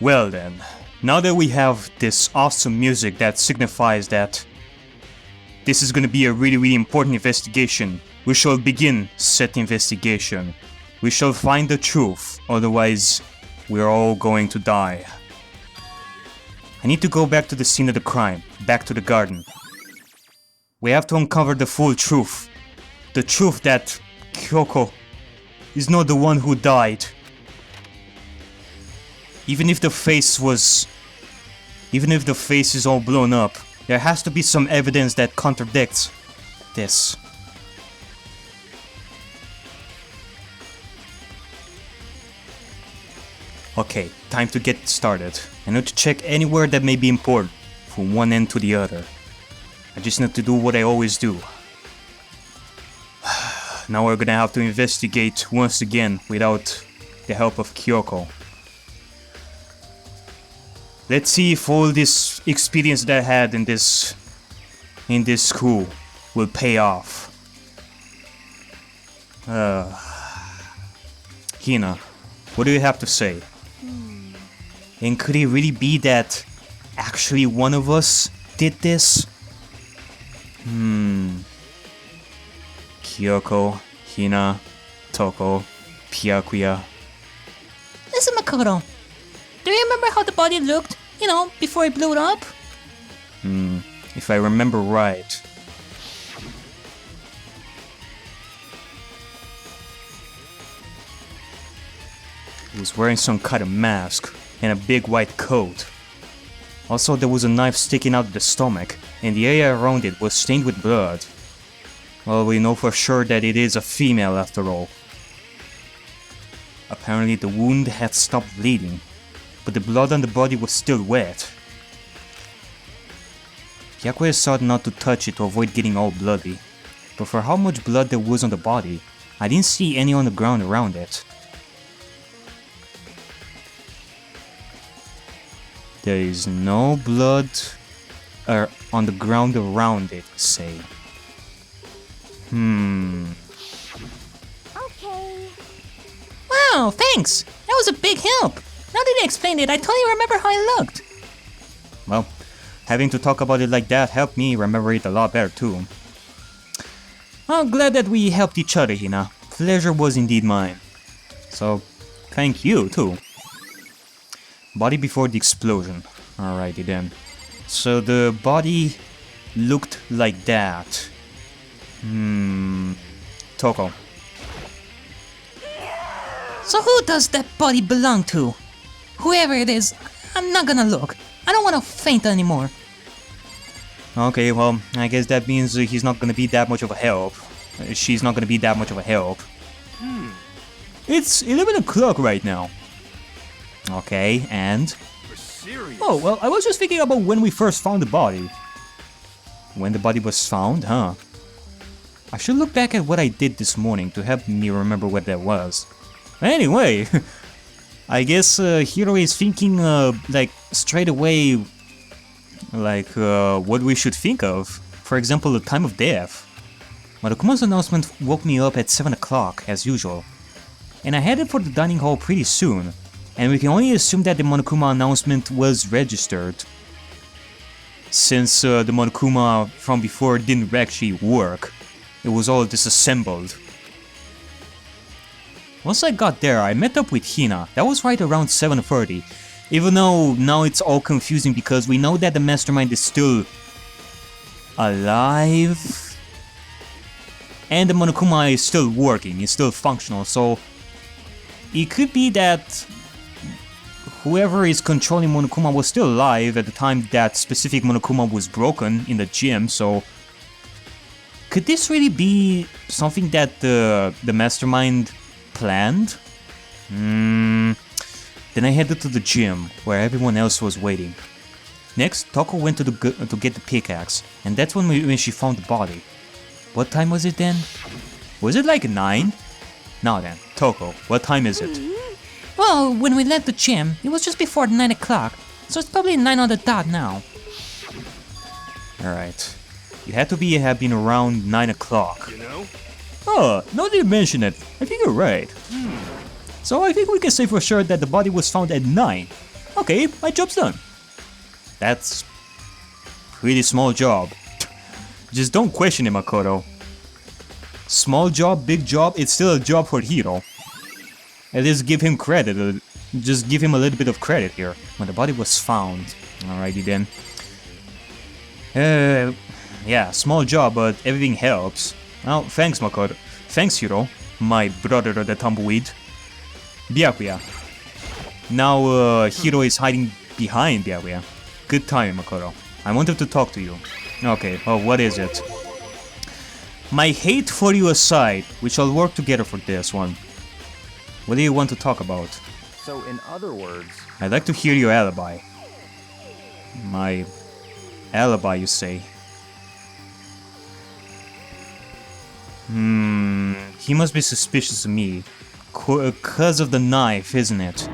Well then, now that we have this awesome music that signifies that this is gonna be a really important investigation, we shall begin said investigation. We shall find the truth, otherwise we are all going to die. I need to go back to the scene of the crime, back to the garden. We have to uncover the full truth. The truth that Kyoko is not the one who died. Even if the face is all blown up, there has to be some evidence that contradicts this. Okay, time to get started. I need to check anywhere that may be important, from one end to the other. I just need to do what I always do. Now we're gonna have to investigate once again without the help of Kyoko. Let's see if all this experience that I had in this school will pay off. Hina, what do you have to say? And could it really be that actually one of us did this? Kyoko, Hina, Toko, Pyakuya. Listen, Makoto. Do you remember how the body looked, before it blew up? If I remember right. He was wearing some kind of mask and a big white coat. Also, there was a knife sticking out of the stomach, and the area around it was stained with blood. Well, we know for sure that it is a female after all. Apparently the wound had stopped bleeding, but the blood on the body was still wet. Pyakuya sought not to touch it to avoid getting all bloody, but for how much blood there was on the body, I didn't see any on the ground around it. There is no blood on the ground around it, say. Okay. Wow, thanks! That was a big help! Now that you explained it, I totally remember how it looked. Well, having to talk about it like that helped me remember it a lot better too. I'm glad that we helped each other, Hina. Pleasure was indeed mine. So, thank you too. Body before the explosion. Alrighty then. So the body looked like that. Toko. So who does that body belong to? Whoever it is, I'm not gonna look. I don't wanna faint anymore. Okay, well, I guess that means he's not gonna be that much of a help. She's not gonna be that much of a help. It's 11 o'clock right now. Okay, and? Oh, well, I was just thinking about when we first found the body. When the body was found, huh? I should look back at what I did this morning to help me remember what that was. Anyway, I guess Hiro is thinking, straight away, what we should think of. For example, the time of death. Marukuma's announcement woke me up at 7 o'clock, as usual. And I headed for the dining hall pretty soon. And we can only assume that the Monokuma announcement was registered, since the Monokuma from before didn't actually work. It was all disassembled. Once I got there, I met up with Hina. That was right around 7:30. Even though now it's all confusing because we know that the mastermind is still alive. And the Monokuma is still working, is still functional, so it could be that whoever is controlling Monokuma was still alive at the time that specific Monokuma was broken in the gym, so could this really be something that the mastermind planned? Then I headed to the gym, where everyone else was waiting. Next, Toko went to get the pickaxe, and that's when she found the body. What time was it then? Was it like 9? Now then, Toko, what time is it? Well, when we left the gym, it was just before 9 o'clock, so it's probably 9 on the dot now. Alright. It had to have been around 9 o'clock. Oh, now that you mention it, I think you're right. So I think we can say for sure that the body was found at 9. Okay, my job's done. That's pretty small job. Just don't question it, Makoto. Small job, big job, it's still a job for Hiro. At least give him credit, just give him a little bit of credit here. When the body was found. Alrighty then. Yeah, small job, but everything helps. Well, thanks Makoto. Thanks Hiro, my brother the tumbleweed. Byakuya. Now Hiro is hiding behind Byakuya. Good time, Makoto. I wanted to talk to you. Okay, oh, what is it? My hate for you aside, we shall work together for this one. What do you want to talk about? So, in other words... I'd like to hear your alibi. My alibi, you say? He must be suspicious of me. Cause of the knife, isn't it?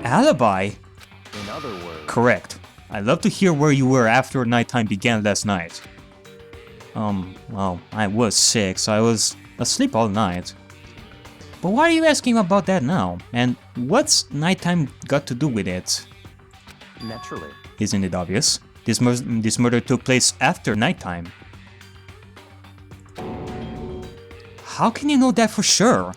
Alibi? In other words... Correct. I'd love to hear where you were after nighttime began last night. Well, I was sick, so I was asleep all night. But why are you asking about that now? And what's nighttime got to do with it? Naturally. Isn't it obvious? This murder took place after nighttime. How can you know that for sure?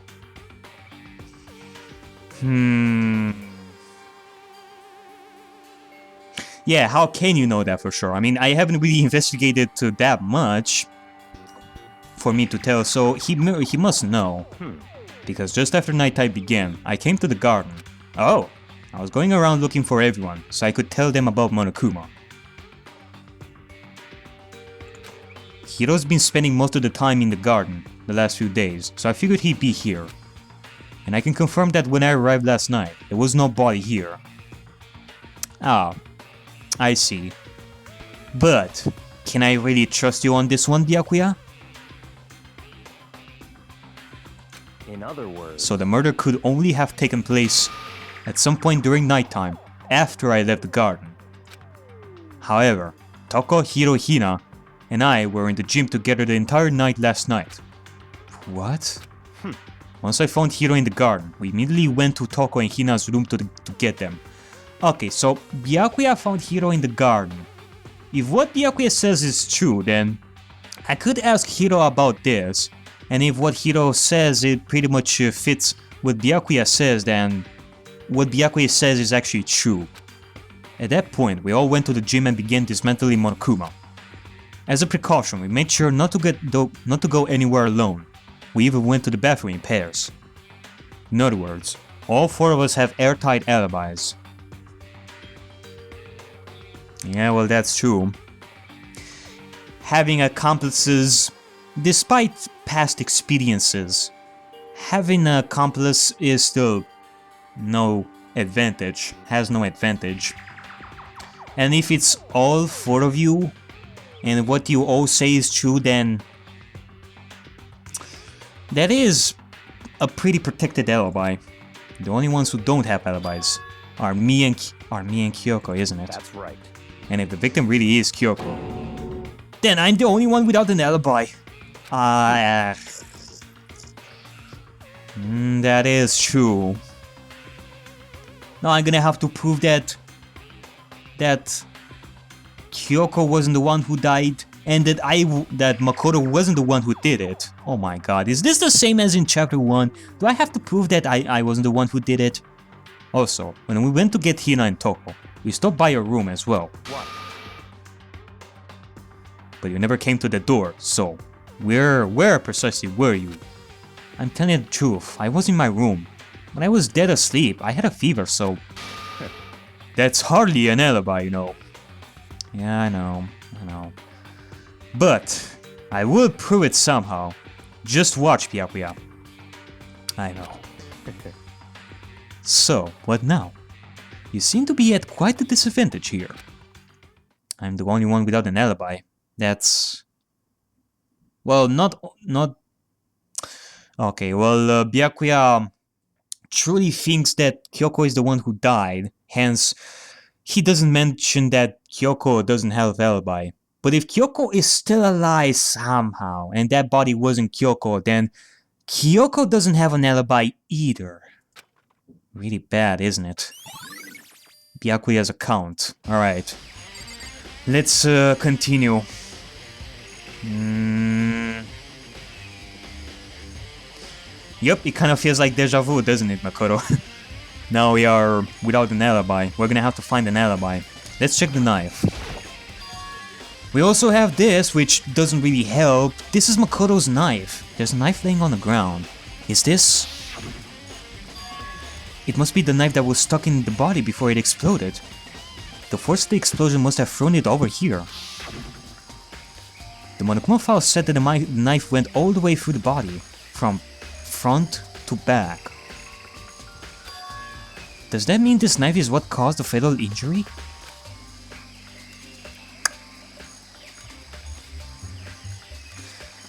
Yeah, how can you know that for sure? I mean, I haven't really investigated to that much for me to tell, so he must know. Because just after nighttime began, I came to the garden. Oh, I was going around looking for everyone, so I could tell them about Monokuma. Hiro's been spending most of the time in the garden the last few days, so I figured he'd be here. And I can confirm that when I arrived last night, there was no body here. Ah, I see. But, can I really trust you on this one, Byakuya? In other words... So the murder could only have taken place at some point during nighttime, after I left the garden. However, Toko, Hiro, Hina, and I were in the gym together the entire night last night. What? Once I found Hiro in the garden, we immediately went to Toko and Hina's room to get them. Okay, so Byakuya found Hiro in the garden. If what Byakuya says is true, then I could ask Hiro about this. And if what Hiro says it pretty much fits what Byakuya says, then what Byakuya says is actually true. At that point, we all went to the gym and began dismantling Monokuma. As a precaution, we made sure not to go anywhere alone. We even went to the bathroom in pairs. In other words, all four of us have airtight alibis. Yeah, well, that's true. Having accomplices, despite past experiences, having an accomplice is still has no advantage. And if it's all four of you, and what you all say is true, then that is a pretty protected alibi. The only ones who don't have alibis are me and Kyoko, isn't it? That's right. And if the victim really is Kyoko, then I'm the only one without an alibi. That is true. Now I'm gonna have to prove that Kyoko wasn't the one who died, and that Makoto wasn't the one who did it. Oh my god, is this the same as in chapter 1? Do I have to prove that I wasn't the one who did it? Also, when we went to get Hina and Toko, we stopped by your room as well. What? But you never came to the door, so where precisely were you? I'm telling you the truth, I was in my room. But I was dead asleep, I had a fever, so... That's hardly an alibi, you know. Yeah, I know. But, I will prove it somehow. Just watch, Byakuya. I know. So, what now? You seem to be at quite a disadvantage here. I'm the only one without an alibi. That's... Well, not... Okay, well, Byakuya truly thinks that Kyoko is the one who died, hence, he doesn't mention that Kyoko doesn't have an alibi. But if Kyoko is still alive somehow, and that body wasn't Kyoko, then Kyoko doesn't have an alibi either. Really bad, isn't it? Byakuya's account. Alright. Let's continue. Yep, it kind of feels like deja vu, doesn't it, Makoto? Now we are without an alibi. We're gonna have to find an alibi. Let's check the knife. We also have this, which doesn't really help. This is Makoto's knife. There's a knife laying on the ground. Is this? It must be the knife that was stuck in the body before it exploded. The force of the explosion must have thrown it over here. The Monokuma file said that the knife went all the way through the body, from front to back. Does that mean this knife is what caused the fatal injury?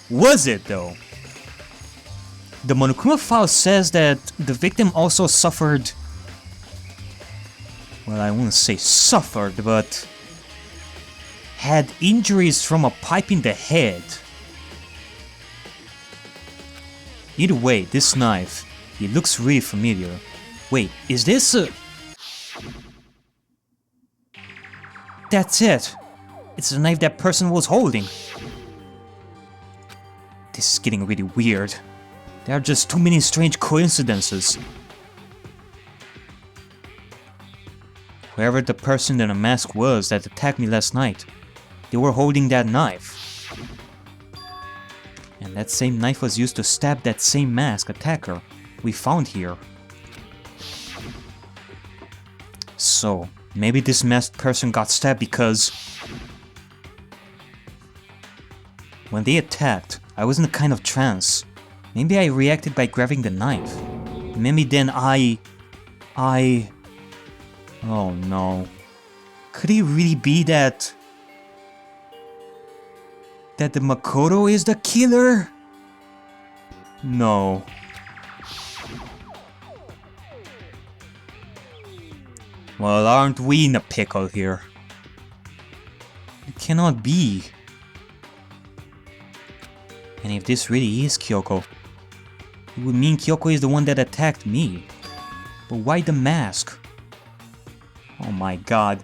Was it though? The Monokuma file says that the victim also suffered... Well, I wouldn't say suffered, but... had injuries from a pipe in the head. Either way, this knife, it looks really familiar. Wait, is this a... That's it! It's the knife that person was holding. This is getting really weird. There are just too many strange coincidences. Whoever the person in a mask was that attacked me last night, they were holding that knife. And that same knife was used to stab that same mask attacker we found here. So, maybe this masked person got stabbed because... when they attacked, I was in a kind of trance. Maybe I reacted by grabbing the knife. Maybe then I... Oh no. Could it really be that... that the Makoto is the killer? No. Well, aren't we in a pickle here? It cannot be. And if this really is Kyoko, it would mean Kyoko is the one that attacked me. But why the mask? Oh my god.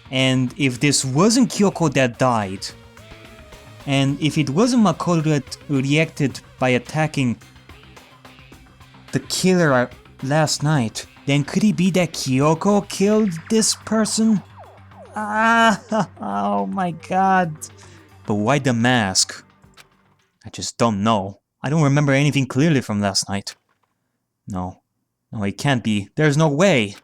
And if this wasn't Kyoko that died, and if it wasn't Makoto that reacted by attacking the killer last night, then could it be that Kyoko killed this person? Ah, oh my god. But why the mask? I just don't know. I don't remember anything clearly from last night. No. No, it can't be. There's no way.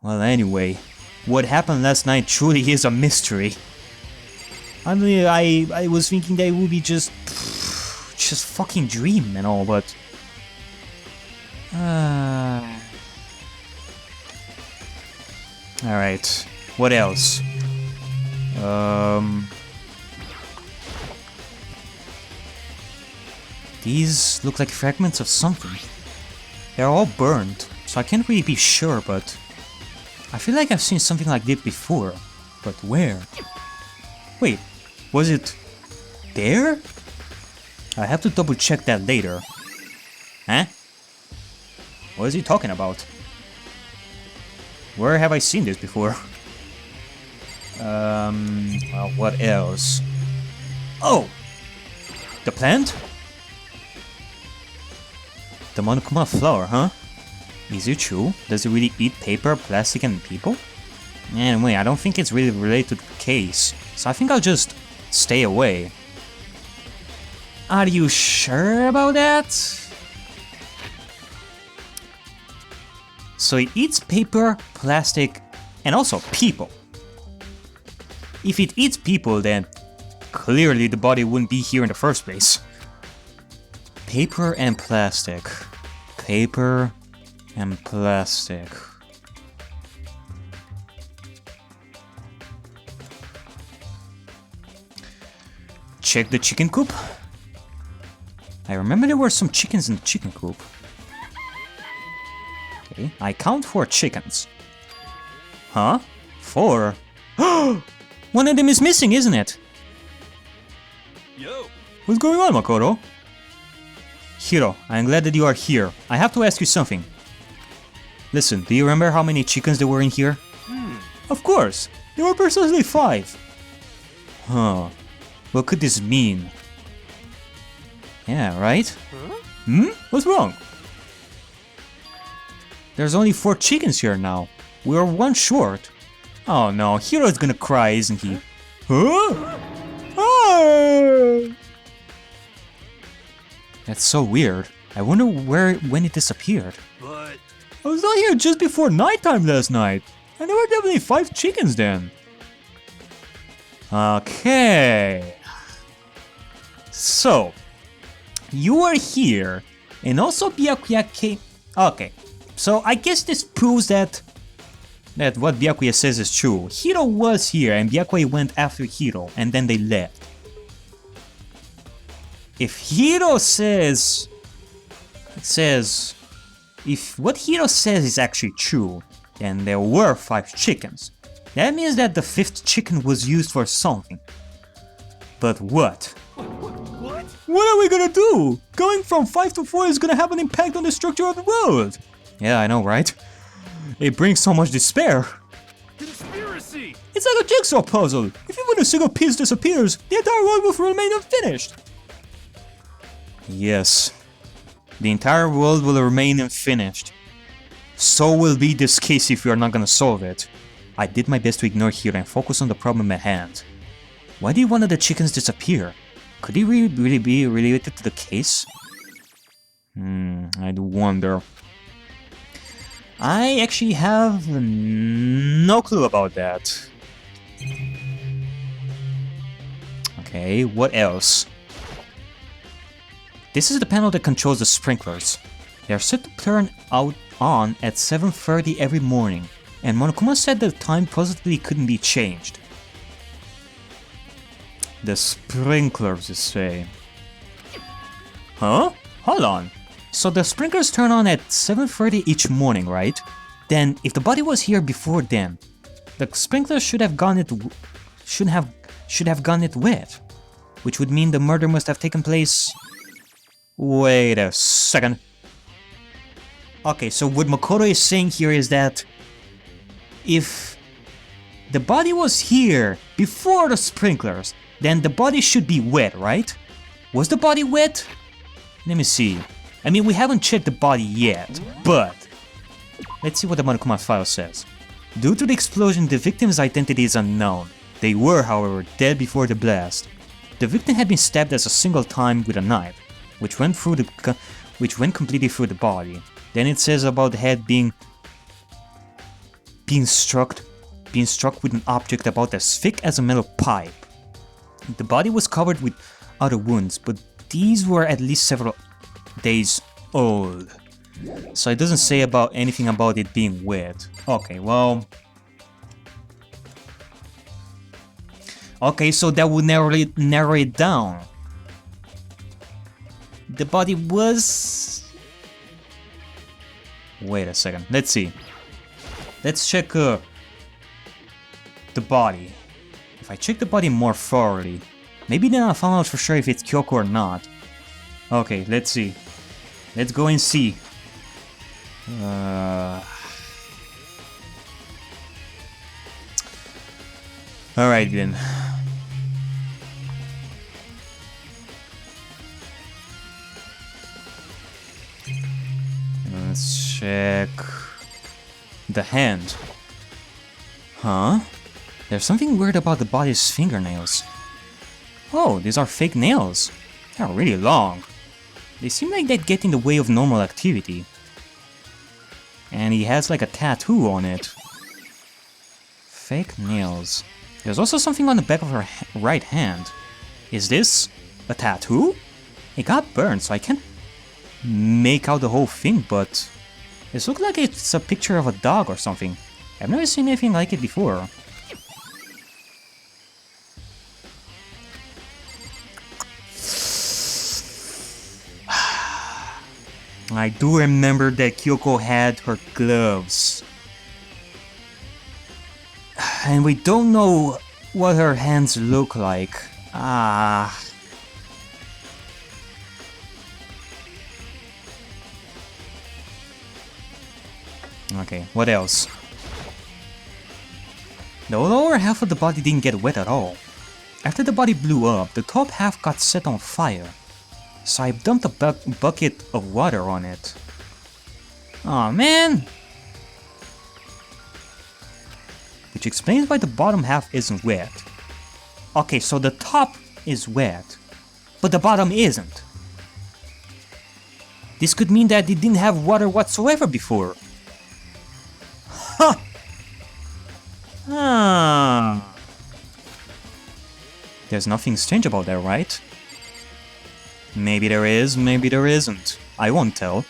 Well, anyway, what happened last night truly is a mystery. I mean, I was thinking that it would be just fucking dream and all, but... Alright, what else? These look like fragments of something. They're all burned, so I can't really be sure, but... I feel like I've seen something like this before, but where? Wait, was it... there? I have to double check that later. Huh? What is he talking about? Where have I seen this before? Well, what else? Oh! The plant? The Monokuma flower, huh? Is it true? Does it really eat paper, plastic, and people? Anyway, I don't think it's really related to the case, so I think I'll just stay away. Are you sure about that? So it eats paper, plastic, and also people. If it eats people, then clearly the body wouldn't be here in the first place. Paper and plastic. Paper and plastic. Check the chicken coop. I remember there were some chickens in the chicken coop. Okay, I count 4 chickens. Huh? 4? One of them is missing, isn't it? Yo! What's going on, Makoto? Hiro, I'm glad that you are here. I have to ask you something. Listen, do you remember how many chickens there were in here? Of course! There were precisely 5! Huh. What could this mean? Yeah, right? What's wrong? There's only 4 chickens here now. We're 1 short. Oh no, Hiro's gonna cry, isn't he? Huh? Ah! That's so weird. I wonder when it disappeared. But I was not here just before nighttime last night. And there were definitely 5 chickens then. Okay. So, you are here, and also Byakuya came... Okay, so I guess this proves that what Byakuya says is true. Hiro was here, and Byakuya went after Hiro, and then they left. If Hiro says... If what Hiro says is actually true, then there were 5 chickens. That means that the 5th chicken was used for something. But what? what? What are we gonna do? Going from 5 to 4 is gonna have an impact on the structure of the world. Yeah, I know, right? It brings so much despair. Conspiracy! It's like a jigsaw puzzle. If even a single piece disappears, the entire world will remain unfinished. Yes. The entire world will remain unfinished. So will be this case if we are not gonna solve it. I did my best to ignore Hiro and focus on the problem at hand. Why did one of the chickens disappear? Could he really be related to the case? I do wonder. I actually have no clue about that. Okay, what else? This is the panel that controls the sprinklers. They are set to turn on at 7:30 every morning, and Monokuma said the time positively couldn't be changed. The sprinklers, you say? Huh? Hold on. So the sprinklers turn on at 7:30 each morning, right? Then, if the body was here before then, the sprinklers should have gotten it wet, which would mean the murder must have taken place. Wait a second. Okay, so what Makoto is saying here is that if the body was here before the sprinklers, then the body should be wet, right? Was the body wet? Let me see. I mean, we haven't checked the body yet, but let's see what the Monokuma file says. Due to the explosion, the victim's identity is unknown. They were, however, dead before the blast. The victim had been stabbed as a single time with a knife, which went completely through the body. Then it says about the head being struck with an object about as thick as a metal pipe. The body was covered with other wounds, but these were at least several days old. So it doesn't say anything about it being wet. Okay, well... Okay, so that would narrow it down. The body was... Wait a second, let's see. Let's check the body. If I check the body more thoroughly, maybe then I'll find out for sure if it's Kyoko or not. Okay, let's see. Let's go and see. Alright then. Let's check the hand. Huh? There's something weird about the body's fingernails. Oh, these are fake nails. They're really long. They seem like they'd get in the way of normal activity. And he has like a tattoo on it. Fake nails. There's also something on the back of her right hand. Is this a tattoo? It got burned, so I can't make out the whole thing, but it looks like it's a picture of a dog or something. I've never seen anything like it before. I do remember that Kyoko had her gloves. And we don't know what her hands look like. Okay, what else? The lower half of the body didn't get wet at all. After the body blew up, the top half got set on fire. So I dumped a bucket of water on it. Aw, man! Which explains why the bottom half isn't wet. Okay, so the top is wet, but the bottom isn't. This could mean that it didn't have water whatsoever before. Huh! Ah. There's nothing strange about that, right? Maybe there is, maybe there isn't. I won't tell.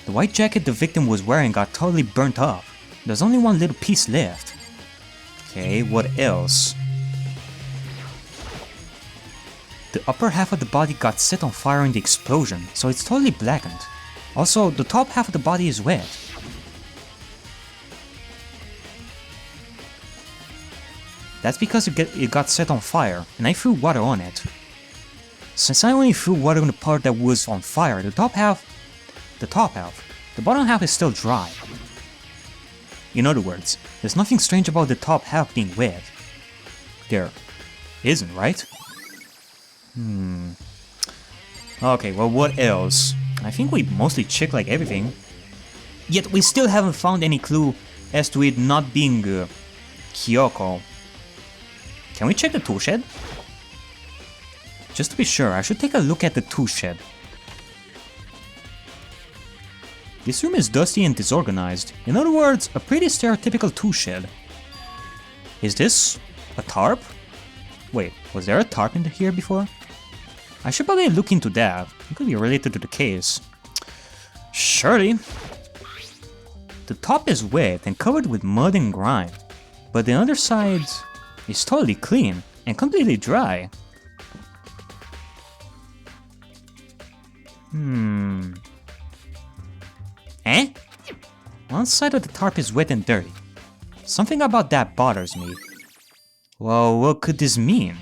The white jacket the victim was wearing got totally burnt up. There's only one little piece left. Okay, what else? The upper half of the body got set on fire in the explosion, so it's totally blackened. Also, the top half of the body is wet. That's because it got set on fire, and I threw water on it. Since I only threw water on the part that was on fire, the bottom half is still dry. In other words, there's nothing strange about the top half being wet. There isn't, right? Okay, well, what else? I think we mostly checked like everything. Yet we still haven't found any clue as to it not being Kyoko. Can we check the tool shed? Just to be sure, I should take a look at the tool shed. This room is dusty and disorganized. In other words, a pretty stereotypical tool shed. Is this a tarp? Wait, was there a tarp in here before? I should probably look into that. It could be related to the case. Surely. The top is wet and covered with mud and grime, but the underside is totally clean and completely dry. Eh? One side of the tarp is wet and dirty. Something about that bothers me. Well, what could this mean?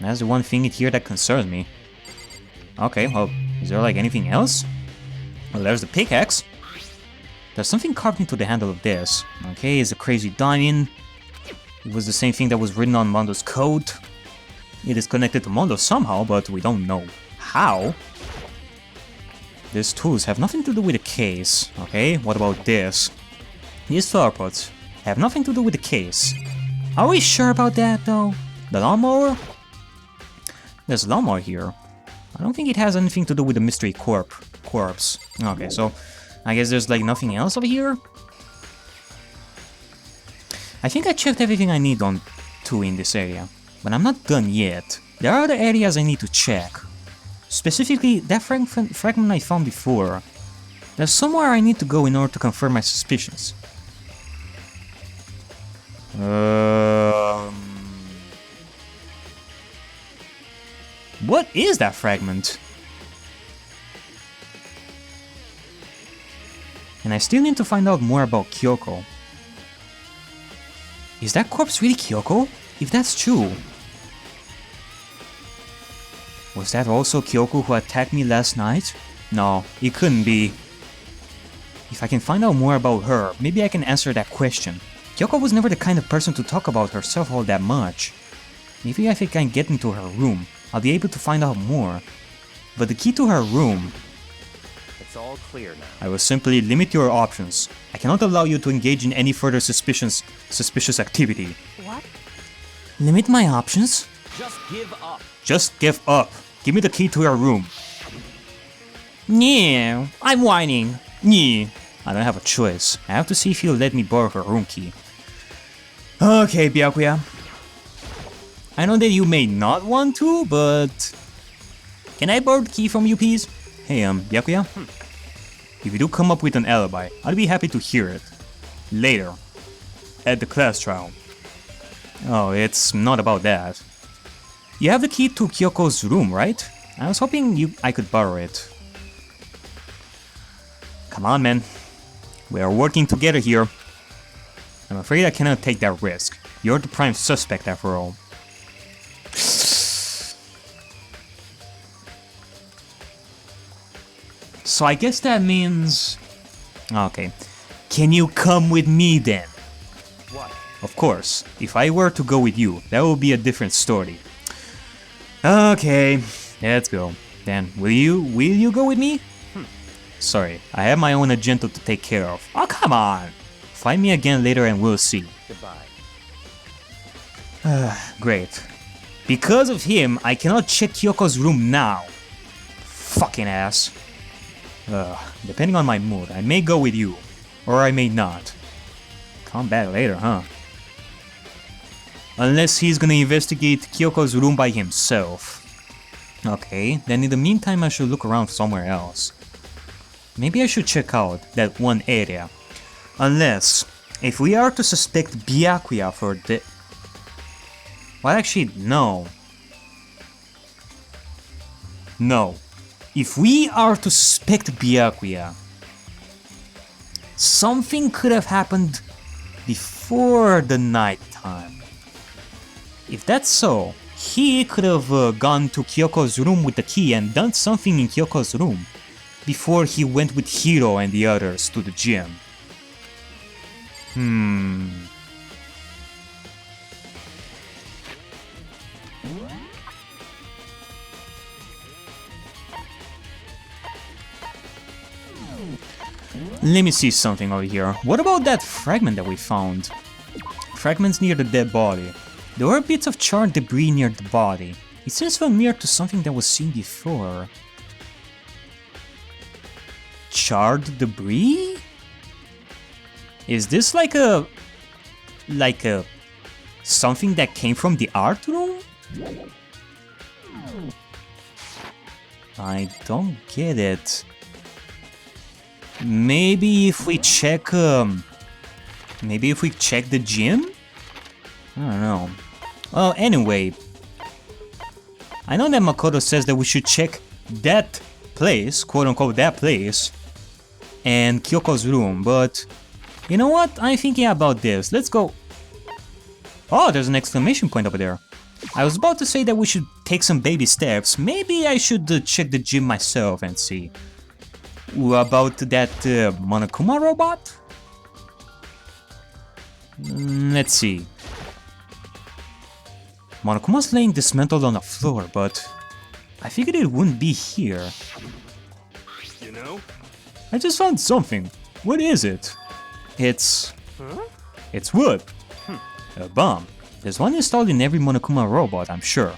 That's the one thing here that concerns me. Okay, well, is there like anything else? Well, there's the pickaxe. There's something carved into the handle of this. Okay, it's a crazy diamond. It was the same thing that was written on Mondo's coat. It is connected to Mondo somehow, but we don't know how. These tools have nothing to do with the case. Okay, what about this? These flower pots have nothing to do with the case. Are we sure about that though? The lawnmower? There's a lawnmower here. I don't think it has anything to do with the mystery corpse. Okay, so I guess there's like nothing else over here? I think I checked everything I need on to in this area, but I'm not done yet. There are other areas I need to check. Specifically, that fragment I found before. There's somewhere I need to go in order to confirm my suspicions. What is that fragment? And I still need to find out more about Kyoko. Is that corpse really Kyoko? If that's true... Was that also Kyoko who attacked me last night? No, it couldn't be. If I can find out more about her, maybe I can answer that question. Kyoko was never the kind of person to talk about herself all that much. Maybe if I can get into her room, I'll be able to find out more. But the key to her room... It's all clear now. I will simply limit your options. I cannot allow you to engage in any further suspicious activity. What? Limit my options? Just give up. Just give up. Give me the key to your room. Yeah, I'm whining. Yeah. I don't have a choice. I have to see if he'll let me borrow her room key. Okay, Byakuya. I know that you may not want to, but... Can I borrow the key from you, please? Hey, Byakuya? If you do come up with an alibi, I'd be happy to hear it. Later. At the class trial. Oh, it's not about that. You have the key to Kyoko's room, right? I was hoping I could borrow it. Come on, man. We are working together here. I'm afraid I cannot take that risk. You're the prime suspect after all. So I guess that means... Okay. Can you come with me then? What? Of course, if I were to go with you, that would be a different story. Okay, let's go. Then, will you go with me? Sorry, I have my own agenda to take care of. Oh, come on! Find me again later and we'll see. Goodbye. Great. Because of him, I cannot check Kyoko's room now. Fucking ass. Depending on my mood, I may go with you. Or I may not. Come back later, huh? Unless he's gonna investigate Kyoko's room by himself. Okay, then in the meantime I should look around somewhere else. Maybe I should check out that one area. Unless, if we are to suspect Byakuya for the... Well, actually, no. No. If we are to suspect Byakuya, something could have happened before the night time. If that's so, he could have gone to Kyoko's room with the key and done something in Kyoko's room before he went with Hiro and the others to the gym. Let me see something over here. What about that fragment that we found? Fragments near the dead body. There were bits of charred debris near the body. It seems familiar to something that was seen before. Charred debris? Is this like a something that came from the art room? I don't get it. Maybe if we check the gym? I don't know. Well, anyway, I know that Makoto says that we should check that place, quote unquote that place, and Kyoko's room, but you know what? I'm thinking about this. Let's go. Oh, there's an exclamation point over there. I was about to say that we should take some baby steps. Maybe I should check the gym myself and see. About that Monokuma robot? Let's see. Monokuma's laying dismantled on the floor, but I figured it wouldn't be here. You know? I just found something. What is it? It's wood. A bomb. There's one installed in every Monokuma robot, I'm sure.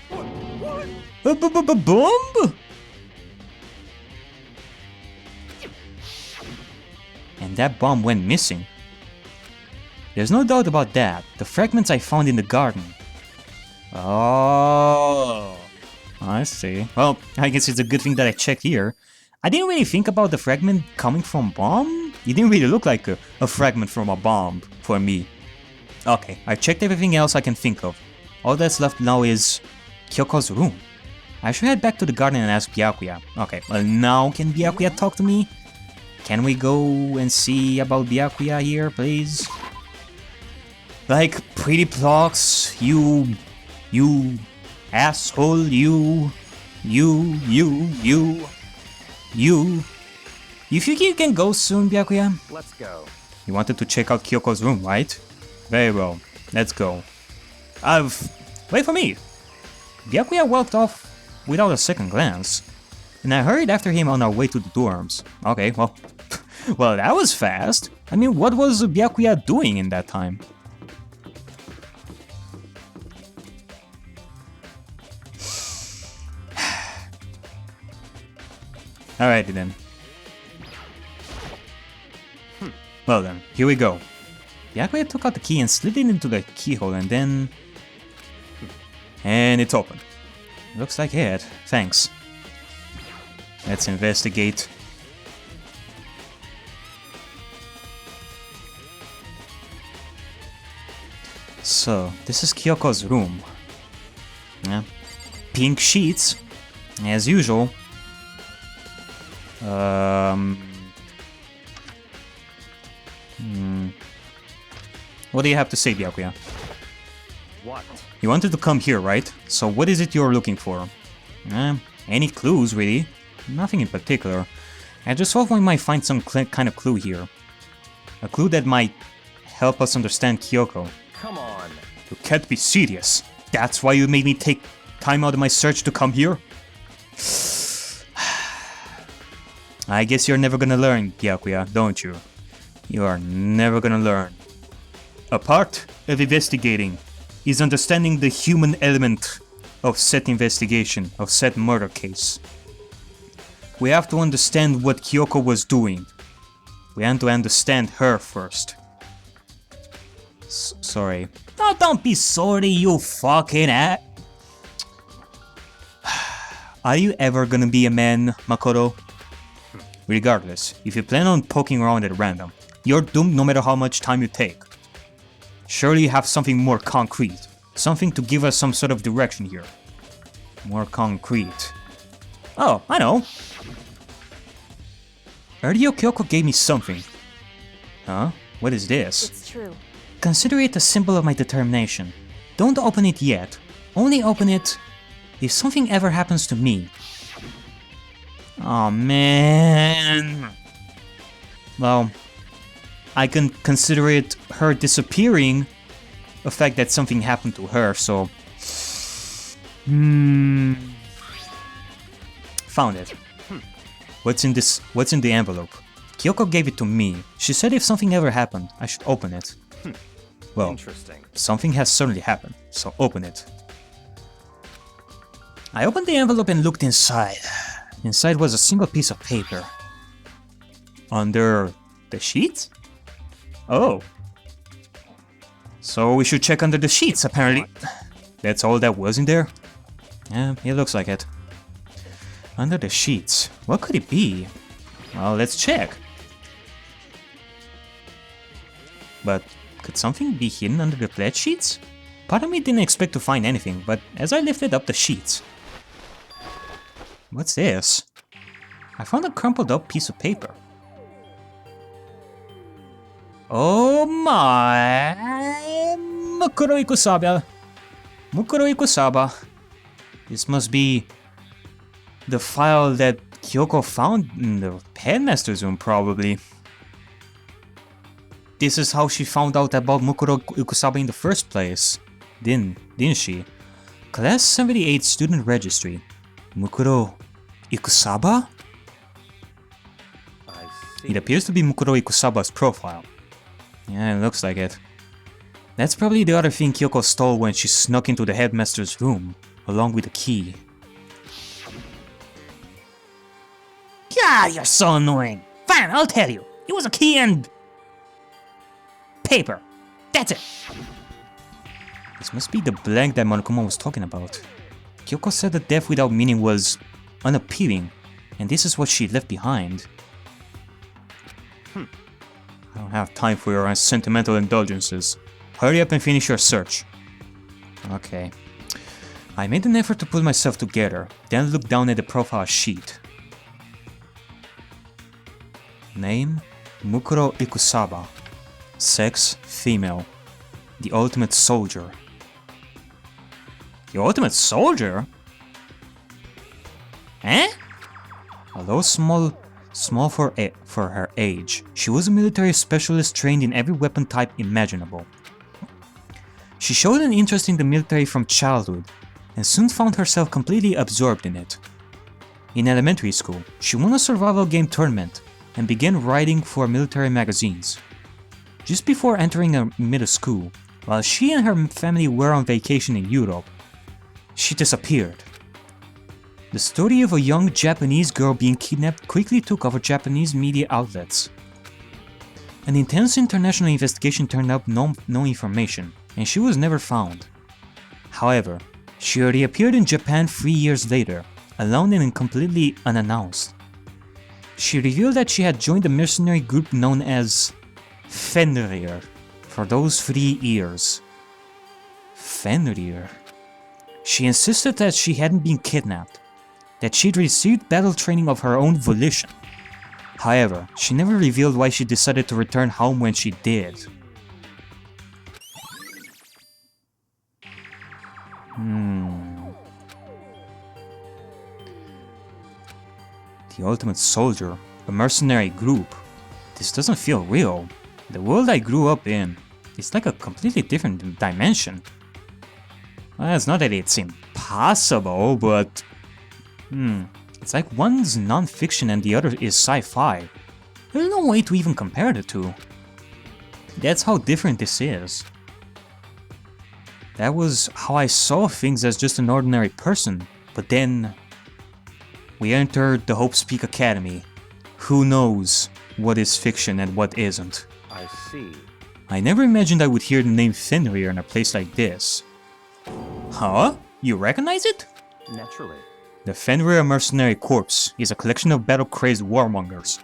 A bomb? And that bomb went missing. There's no doubt about that. The fragments I found in the garden. Oh, I see. Well, I guess it's a good thing that I checked here. I didn't really think about the fragment coming from bomb. It didn't really look like a fragment from a bomb for me. Okay, I checked everything else I can think of. All that's left now is Kyoko's room. I should head back to the garden and ask Byakuya. Okay, well now can Byakuya talk to me? Can we go and see about Byakuya here, please? Like, pretty blocks, you asshole, you. You think you can go soon, Byakuya? Let's go. You wanted to check out Kyoko's room, right? Very well, let's go. Wait for me! Byakuya walked off without a second glance, and I hurried after him on our way to the dorms. Okay, well, well, that was fast. I mean, what was Byakuya doing in that time? Alrighty then. Well then, here we go. Byakuya took out the key and slid it into the keyhole and then... And it's open. Looks like it. Thanks. Let's investigate. So, this is Kyoko's room. Yeah. Pink sheets, as usual. What do you have to say, Byakuya? What? You wanted to come here, right? So what is it you're looking for? Any clues, really? Nothing in particular. I just thought we might find some kind of clue here. A clue that might help us understand Kyoko. Come on. You can't be serious. That's why you made me take time out of my search to come here? I guess you're never gonna learn, Byakuya, don't you? You are never gonna learn. A part of investigating is understanding the human element of said investigation, of said murder case. We have to understand what Kyoko was doing. We have to understand her first. Sorry. Oh, don't be sorry, you fucking ass. Are you ever gonna be a man, Makoto? Regardless, if you plan on poking around at random, you're doomed no matter how much time you take. Surely you have something more concrete. Something to give us some sort of direction here. More concrete. Oh, I know. Earlier Kyoko gave me something. Huh? What is this? It's true. Consider it a symbol of my determination. Don't open it yet. Only open it if something ever happens to me. Oh man. Well, I can consider it her disappearing the fact that something happened to her, so... Found it. What's in the envelope? Kyoko gave it to me. She said if something ever happened, I should open it. Well, Interesting. something has certainly happened, so open it. I opened the envelope and looked inside. Inside was a single piece of paper. Under the sheets? Oh. So we should check under the sheets, apparently. That's all that was in there? Yeah, it looks like it. Under the sheets. What could it be? Well, let's check. But could something be hidden under the pledge sheets? Part of me didn't expect to find anything, but as I lifted up the sheets... What's this? I found a crumpled up piece of paper. Oh my... Mukuro Ikusaba. Mukuro Ikusaba. This must be the file that Kyoko found in the headmaster's room, probably. This is how she found out about Mukuro Ikusaba in the first place. Didn't she? Class 78 student registry. Mukuro Ikusaba? I see. It appears to be Mukuro Ikusaba's profile. Yeah, it looks like it. That's probably the other thing Kyoko stole when she snuck into the headmaster's room, along with the key. God, you're so annoying. Fine, I'll tell you. It was a key and... paper. That's it. This must be the blank that Monokuma was talking about. Kyoko said that death without meaning was unappealing, and this is what she left behind. I don't have time for your sentimental indulgences. Hurry up and finish your search. Okay. I made an effort to pull myself together, then looked down at the profile sheet. Name: Mukuro Ikusaba. Sex: female. The ultimate soldier. The ultimate soldier? Eh? Although small for her age, she was a military specialist trained in every weapon type imaginable. She showed an interest in the military from childhood, and soon found herself completely absorbed in it. In elementary school, she won a survival game tournament, and began writing for military magazines. Just before entering middle school, while she and her family were on vacation in Europe, she disappeared. The story of a young Japanese girl being kidnapped quickly took over Japanese media outlets. An intense international investigation turned up no information, and she was never found. However, she reappeared in Japan 3 years later, alone and completely unannounced. She revealed that she had joined a mercenary group known as Fenrir for those 3 years. Fenrir. She insisted that she hadn't been kidnapped, that she'd received battle training of her own volition. However, she never revealed why she decided to return home when she did. The ultimate soldier, a mercenary group. This doesn't feel real. The world I grew up in is like a completely different dimension. Well, it's not that it's impossible, but... it's like one's non-fiction and the other is sci-fi. There's no way to even compare the two. That's how different this is. That was how I saw things as just an ordinary person, but then... we entered the Hope Speak Academy. Who knows what is fiction and what isn't? I see. I never imagined I would hear the name Fenrir in a place like this. Huh? You recognize it? Naturally. The Fenrir Mercenary Corps is a collection of battle-crazed warmongers.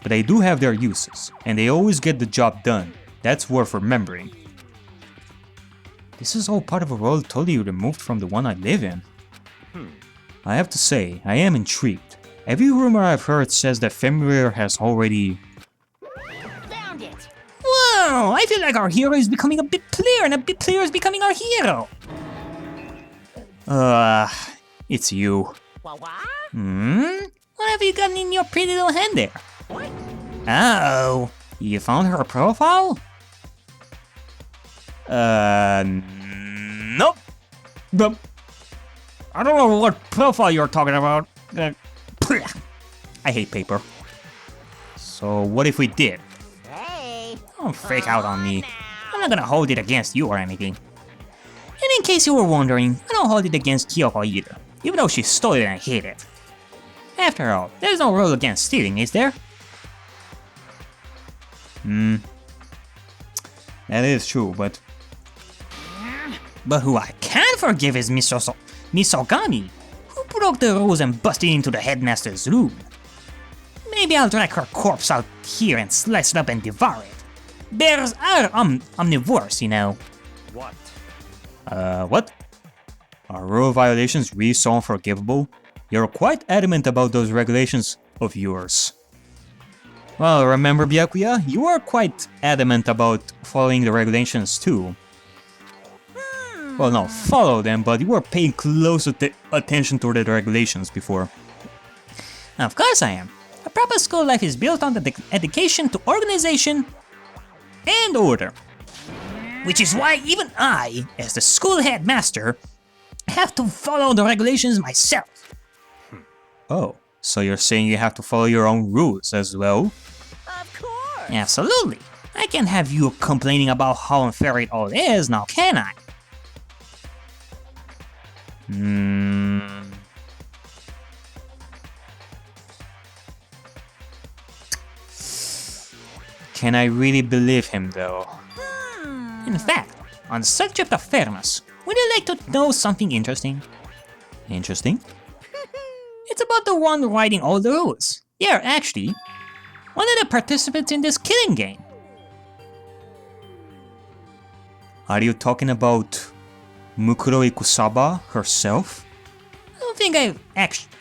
But they do have their uses, and they always get the job done. That's worth remembering. This is all part of a world totally removed from the one I live in. I have to say, I am intrigued. Every rumor I've heard says that Fenrir has already... Found it! Whoa, I feel like our hero is becoming a bit player and a bit player is becoming our hero. It's you. What? What have you gotten in your pretty little hand there? What? Oh, You found her profile? nope. But I don't know what profile you're talking about. I hate paper. So what if we did? Hey! Don't fake out on me. I'm not gonna hold it against you or anything. And in case you were wondering, I don't hold it against Kyoko either, even though she stole it and I hate it. After all, there's no rule against stealing, is there? That is true, but But who I can forgive is Misogami, who broke the rules and busted into the headmaster's room. Maybe I'll drag her corpse out here and slice it up and devour it. Bears are omnivores, you know. What? what? Are rule violations really so unforgivable? You're quite adamant about those regulations of yours. Well, remember, Byakuya, you were quite adamant about following the regulations too. Well, no, follow them, but you were paying close attention to the regulations before. Of course I am. A proper school life is built on the dedication to organization and order. Which is why even I, as the school headmaster, have to follow the regulations myself. Oh, so you're saying you have to follow your own rules as well? Of course! Absolutely. I can't have you complaining about how unfair it all is, now can I? Can I really believe him though? In fact, on the subject of fairness, would you like to know something interesting? Interesting? It's about the one writing all the rules. Yeah, actually, one of the participants in this killing game. Are you talking about Mukuro Ikusaba herself? I don't think I've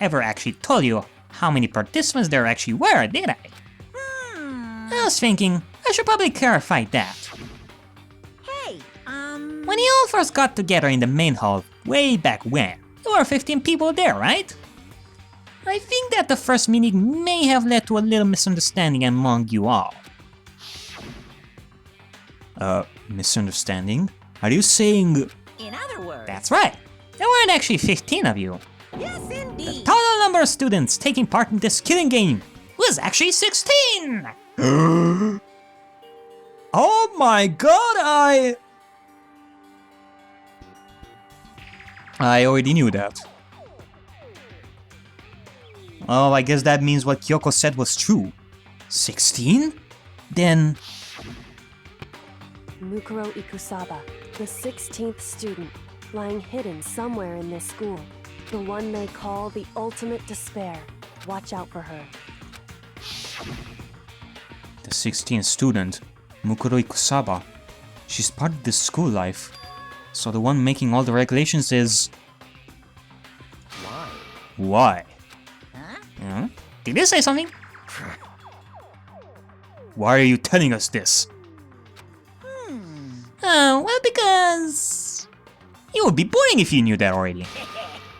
ever actually told you how many participants there actually were, did I? I was thinking, I should probably clarify that. Hey, When you all first got together in the main hall way back when, there were 15 people there, right? I think that the first meeting may have led to a little misunderstanding among you all. Misunderstanding? Are you saying... in other words... That's right, there weren't actually 15 of you. Yes, indeed! Total number of students taking part in this killing game was actually 16! Oh my god, I already knew that. Oh, I guess that means what Kyoko said was true. 16? Then... Mukuro Ikusaba, the 16th student, lying hidden somewhere in this school. The one they call the ultimate despair. Watch out for her. The 16th student, Mukuro Ikusaba. She's part of this school life. So the one making all the regulations is... Why? Why? Huh? Did you say something? Why are you telling us this? Well, because... It would be boring if you knew that already.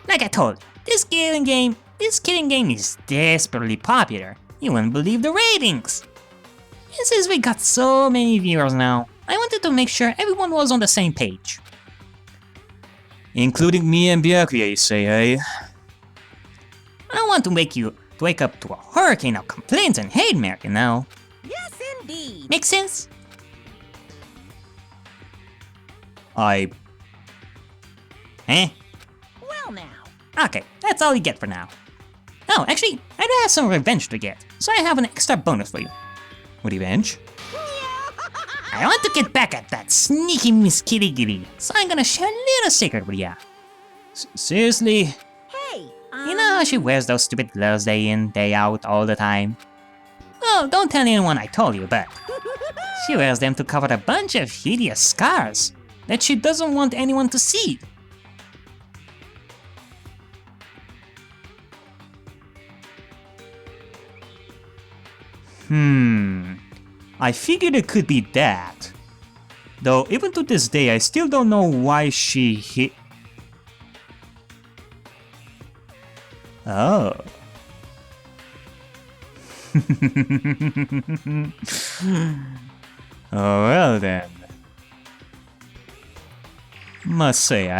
Like I told you, this killing game is desperately popular. You wouldn't believe the ratings. And since we got so many viewers now, I wanted to make sure everyone was on the same page. Including me and Byakuya, you say, eh? I don't want to wake up to a hurricane of complaints and hate mail, you know. Yes, indeed. Make sense? I... Eh? Well now. Okay, that's all you get for now. Oh, actually, I do have some revenge to get, so I have an extra bonus for you. Revenge? I want to get back at that sneaky Miss Kitty Kitty, so I'm gonna share a little secret with ya. Seriously? Hey, You know how she wears those stupid gloves day in, day out, all the time? Well, don't tell anyone I told you, but she wears them to cover a bunch of hideous scars that she doesn't want anyone to see. I figured it could be that. Though, even to this day, I still don't know why she hit... Oh. Oh, well then. Must say,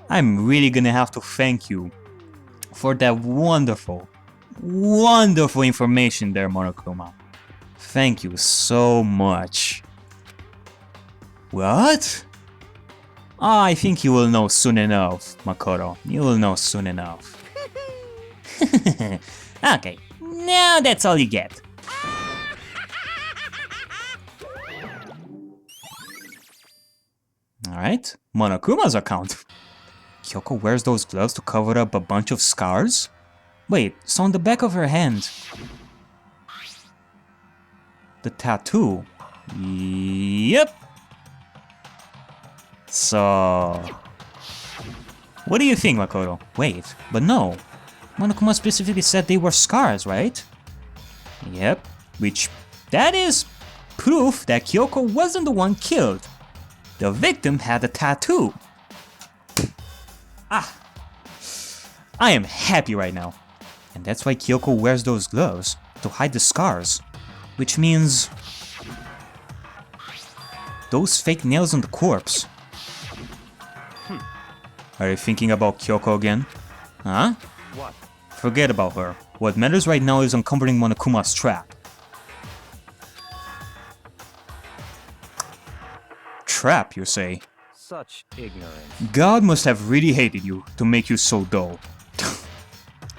I'm really gonna have to thank you for that wonderful information there, Monokuma. Thank you so much. What? I think you will know soon enough, Makoto. You will know soon enough. Okay, now that's all you get. Alright, Monokuma's account. Kyoko wears those gloves to cover up a bunch of scars? Wait, so on the back of her hand... The tattoo? Yep. So... What do you think, Makoto? Wait, but no. Monokuma specifically said they were scars, right? Yep, which... That is proof that Kyoko wasn't the one killed. The victim had a tattoo. Ah! I am happy right now. And that's why Kyoko wears those gloves, to hide the scars. Which means... Those fake nails on the corpse. Are you thinking about Kyoko again? Huh? What? Forget about her. What matters right now is uncovering Monokuma's trap. Trap, you say? Such ignorance. God must have really hated you to make you so dull.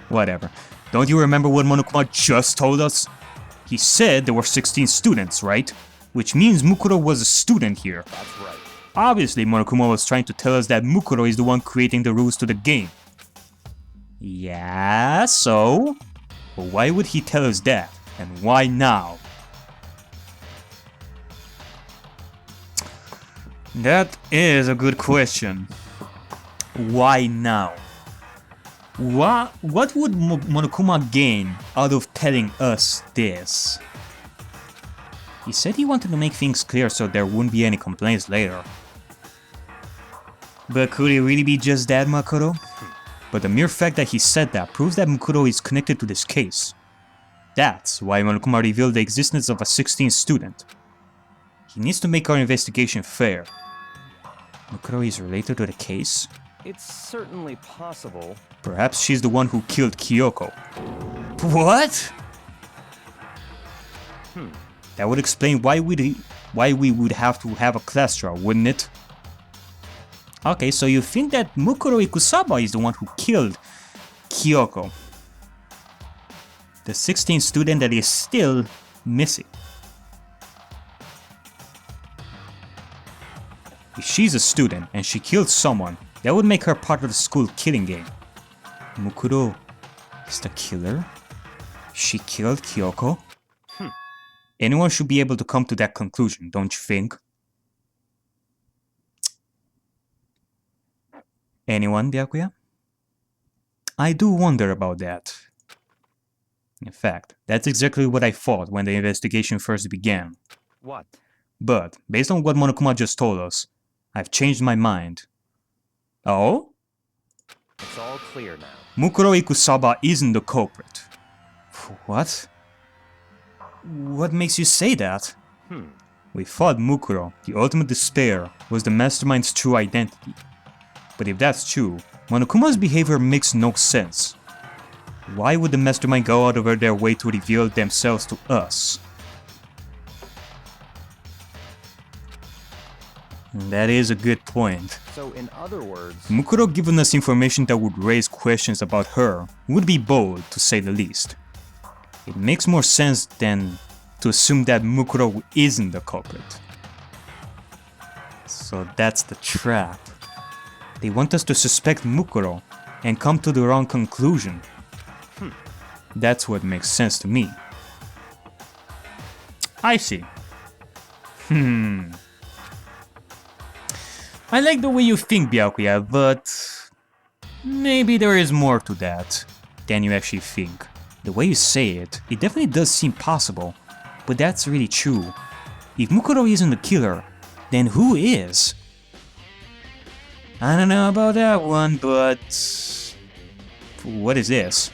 Whatever. Don't you remember what Monokuma just told us? He said there were 16 students, right? Which means Mukuro was a student here. That's right. Obviously, Monokuma was trying to tell us that Mukuro is the one creating the rules to the game. Yeah, so? But why would he tell us that? And why now? That is a good question. Why now? What would Monokuma gain out of telling us this? He said he wanted to make things clear so there wouldn't be any complaints later. But could it really be just that, Makoto? But the mere fact that he said that proves that Mukuro is connected to this case. That's why Monokuma revealed the existence of a 16th student. He needs to make our investigation fair. Mukuro is related to the case? It's certainly possible. Perhaps she's the one who killed Kyoko. What? That would explain why we would have to have a class trial, wouldn't it? Okay, so you think that Mukuro Ikusaba is the one who killed Kyoko. The 16th student that is still missing. If she's a student and she killed someone, that would make her part of the school killing game. Mukuro is the killer? She killed Kyoko? Anyone should be able to come to that conclusion, don't you think? Anyone, Byakuya? I do wonder about that. In fact, that's exactly what I thought when the investigation first began. What? But, based on what Monokuma just told us, I've changed my mind. Oh? It's all clear now. Mukuro Ikusaba isn't the culprit. What? What makes you say that? We thought Mukuro, the ultimate despair, was the mastermind's true identity. But if that's true, Monokuma's behavior makes no sense. Why would the mastermind go out of their way to reveal themselves to us? That is a good point. So in other words, Mukuro giving us information that would raise questions about her would be bold, to say the least. It makes more sense than to assume that Mukuro isn't the culprit. So that's the trap. They want us to suspect Mukuro and come to the wrong conclusion. That's what makes sense to me. I see. I like the way you think, Byakuya, but maybe there is more to that than you actually think. The way you say it, it definitely does seem possible, but that's really true. If Mukuro isn't the killer, then who is? I don't know about that one, but... what is this?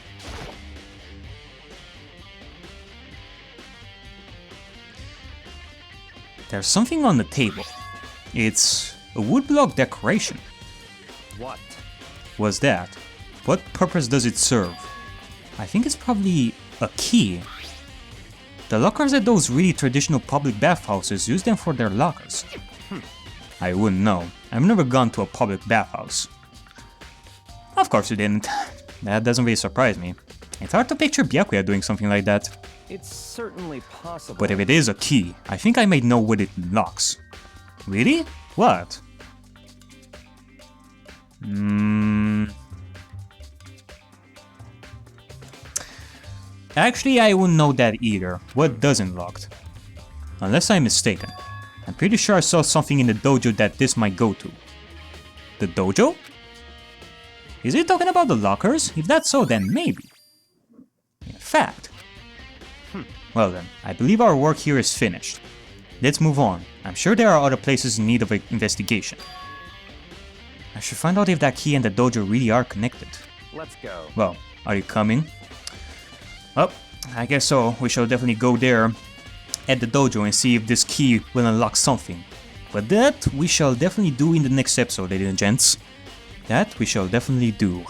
There's something on the table. It's a woodblock decoration. what? What's that? What purpose does it serve? I think it's probably a key. The lockers at those really traditional public bathhouses use them for their lockers. I wouldn't know. I've never gone to a public bathhouse. Of course you didn't. That doesn't really surprise me. It's hard to picture Byakuya doing something like that. It's certainly possible. But if it is a key, I think I might know what it unlocks. Really? What? Actually, I wouldn't know that either. What does unlocked? Unless I'm mistaken. I'm pretty sure I saw something in the dojo that this might go to. The dojo? Is it talking about the lockers? If that's so, then maybe. In fact. Well then, I believe our work here is finished. Let's move on. I'm sure there are other places in need of investigation. I should find out if that key and the dojo really are connected. Let's go. Well, are you coming? Oh, I guess so. We shall definitely go there at the dojo and see if this key will unlock something. But that we shall definitely do in the next episode, ladies and gents. That we shall definitely do.